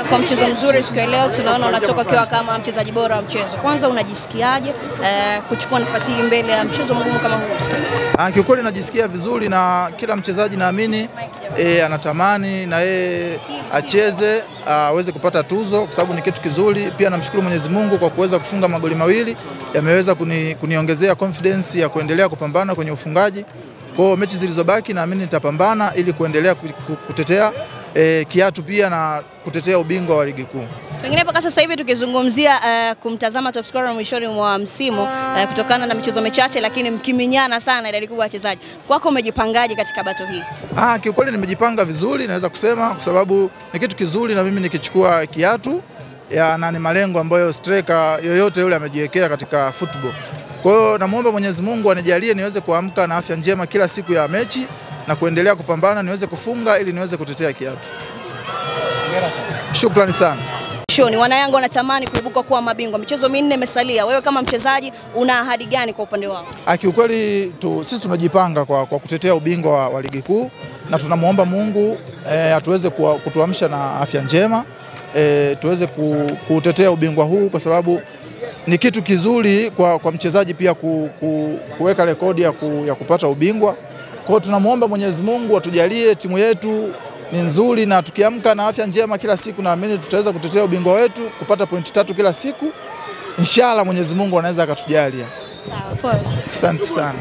Kwa mchezo mzuri siku ya leo tunaona unatoka kiwa kama mchezaji bora wa mchezo. Kwanza unajisikiaje kuchukua nafasi hii mbele ya mchezo mgumu kama huu? Kiukweli najisikia vizuri, na kila mchezaji naamini anatamani na yeye acheze aweze kupata tuzo, kwa sababu ni kitu kizuri. Pia namshukuru Mwenyezi Mungu kwa kuweza kufunga magoli mawili, yameweza kuniongezea confidence ya kuendelea kupambana kwenye ufungaji. Kwa hiyo mechi zilizobaki naamini nitapambana ili kuendelea kutetea kiatu pia na kutetea ubingwa wa ligi kuu. Pengine mpaka sasa hivi tukizungumzia kumtazama top scorer mwishoni mwa msimu kutokana na michezo michache, lakini mkiminyana sana idadi kubwa ya wachezaji. Kwako umejipangaje katika bato hii? Kiukweli nimejipanga vizuri, naweza kusema, kwa sababu ni kitu kizuri na mimi nikichukua kiatu na ni malengo ambayo striker yoyote yule amejiwekea katika football. Kwa hiyo namuomba Mwenyezi Mungu anijalie niweze kuamka na afya njema kila siku ya mechi na kuendelea kupambana niweze kufunga ili niweze kutetea kiatu. Shukrani sana. Shoni, Wanayanga wanatamani kuibuka kuwa mabingwa. Michezo minne imesalia. Wewe kama mchezaji una ahadi gani kwa upande wako? Kiukweli sisi tumejipanga kwa kutetea ubingwa wa ligi kuu, na tunamuomba Mungu atuweze kutuamsha na afya njema, tuweze kutetea ubingwa huu, kwa sababu ni kitu kizuri kwa mchezaji pia kuweka rekodi ya kupata ubingwa. Kwa hiyo tunamuomba Mwenyezi Mungu atujalie timu yetu ni nzuri, na tukiamka na afya njema kila siku naamini tutaweza kutetea ubingwa wetu, kupata pointi 3 kila siku. Inshallah Mwenyezi Mungu anaweza akatujalia. Sawa, asante sana.